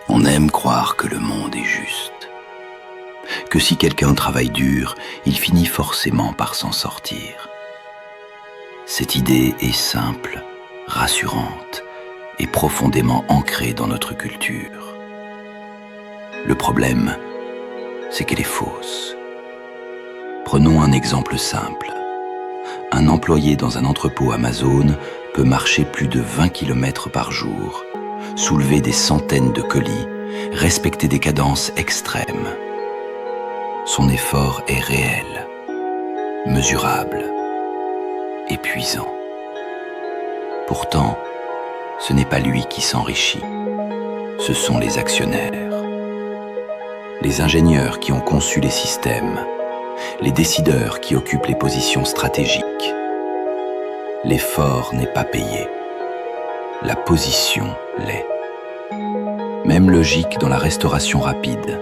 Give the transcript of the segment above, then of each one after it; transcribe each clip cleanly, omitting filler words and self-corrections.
On aime croire que le monde est juste, que si quelqu'un travaille dur, il finit forcément par s'en sortir. Cette idée est simple, rassurante et profondément ancrée dans notre culture. Le problème, c'est qu'elle est fausse. Prenons un exemple simple. Un employé dans un entrepôt Amazon peut marcher plus de 20 km par jour, soulever des centaines de colis, respecter des cadences extrêmes. Son effort est réel, mesurable, épuisant. Pourtant, ce n'est pas lui qui s'enrichit, ce sont les actionnaires. Les ingénieurs qui ont conçu les systèmes, les décideurs qui occupent les positions stratégiques. L'effort n'est pas payé, la position l'est. Même logique dans la restauration rapide.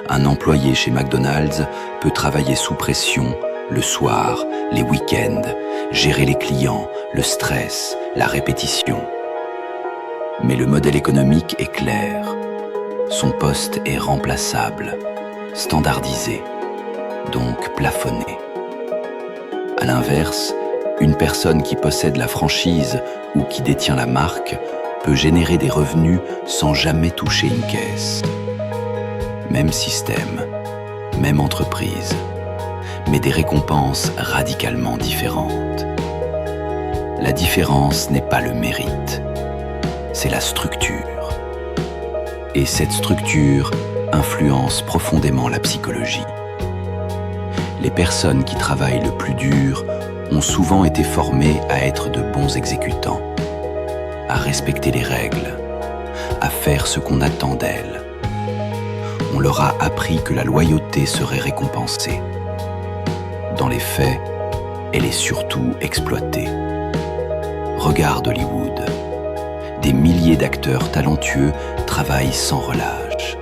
Un employé chez McDonald's peut travailler sous pression le soir, les week-ends, gérer les clients, le stress, la répétition. Mais le modèle économique est clair. Son poste est remplaçable, standardisé, donc plafonné. À l'inverse, une personne qui possède la franchise ou qui détient la marque peut générer des revenus sans jamais toucher une caisse. Même système, même entreprise, mais des récompenses radicalement différentes. La différence n'est pas le mérite, c'est la structure. Et cette structure influence profondément la psychologie. Les personnes qui travaillent le plus dur ont souvent été formées à être de bons exécutants, à respecter les règles, à faire ce qu'on attend d'elles. On leur a appris que la loyauté serait récompensée. Dans les faits, elle est surtout exploitée. Regarde Hollywood. Des milliers d'acteurs talentueux travaillent sans relâche.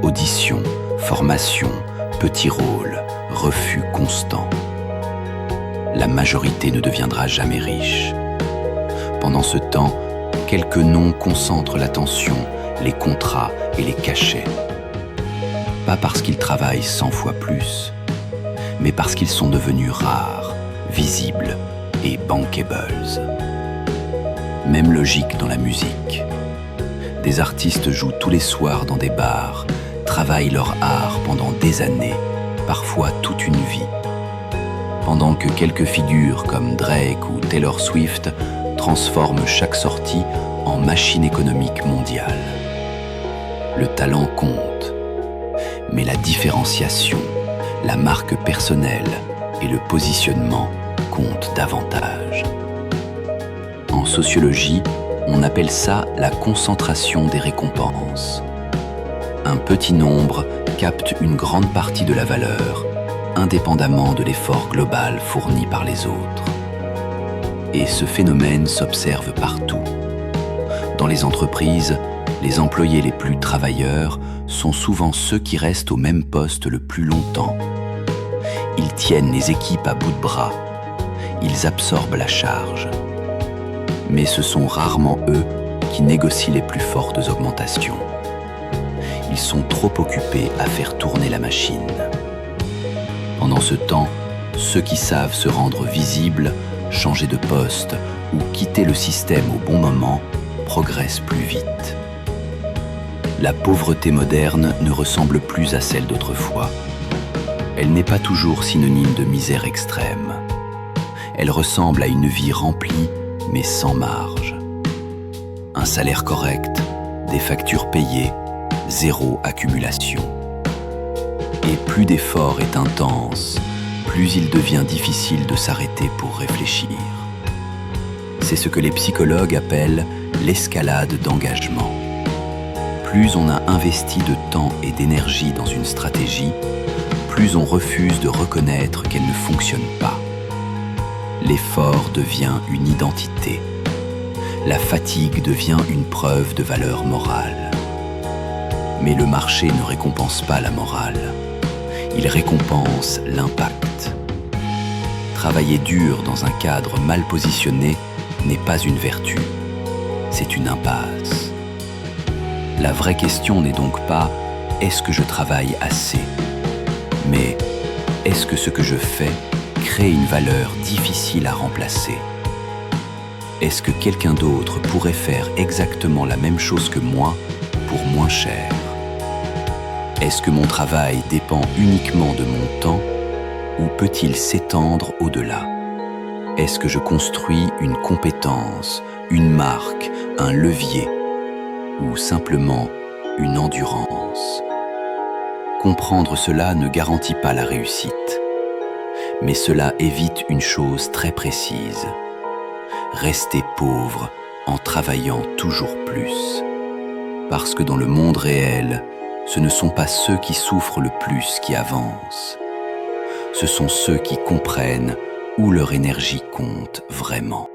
Auditions, formations, petits rôles, refus constants. La majorité ne deviendra jamais riche. Pendant ce temps, quelques noms concentrent l'attention, les contrats et les cachets. Pas parce qu'ils travaillent 100 fois plus, mais parce qu'ils sont devenus rares, visibles et bankables. Même logique dans la musique. Des artistes jouent tous les soirs dans des bars, travaillent leur art pendant des années, parfois toute une vie. Pendant que quelques figures comme Drake ou Taylor Swift transforment chaque sortie en machine économique mondiale. Le talent compte, mais la différenciation, la marque personnelle et le positionnement comptent davantage. En sociologie, on appelle ça la concentration des récompenses. Un petit nombre capte une grande partie de la valeur, indépendamment de l'effort global fourni par les autres. Et ce phénomène s'observe partout. Dans les entreprises, les employés les plus travailleurs sont souvent ceux qui restent au même poste le plus longtemps. Ils tiennent les équipes à bout de bras. Ils absorbent la charge. Mais ce sont rarement eux qui négocient les plus fortes augmentations. Ils sont trop occupés à faire tourner la machine. Pendant ce temps, ceux qui savent se rendre visibles, changer de poste ou quitter le système au bon moment progressent plus vite. La pauvreté moderne ne ressemble plus à celle d'autrefois. Elle n'est pas toujours synonyme de misère extrême. Elle ressemble à une vie remplie, mais sans marge. Un salaire correct, des factures payées, zéro accumulation. Et plus l'effort est intense, plus il devient difficile de s'arrêter pour réfléchir. C'est ce que les psychologues appellent l'escalade d'engagement. Plus on a investi de temps et d'énergie dans une stratégie, plus on refuse de reconnaître qu'elle ne fonctionne pas. L'effort devient une identité. La fatigue devient une preuve de valeur morale. Mais le marché ne récompense pas la morale. Il récompense l'impact. Travailler dur dans un cadre mal positionné n'est pas une vertu, c'est une impasse. La vraie question n'est donc pas « est-ce que je travaille assez ?», mais « est-ce que ce que je fais crée une valeur difficile à remplacer ? Est-ce que quelqu'un d'autre pourrait faire exactement la même chose que moi pour moins cher ? Est-ce que mon travail dépend uniquement de mon temps ou peut-il s'étendre au-delà ? Est-ce que je construis une compétence, une marque, un levier ou simplement une endurance ? Comprendre cela ne garantit pas la réussite, mais cela évite une chose très précise: rester pauvre en travaillant toujours plus. Parce que dans le monde réel, ce ne sont pas ceux qui souffrent le plus qui avancent. Ce sont ceux qui comprennent où leur énergie compte vraiment.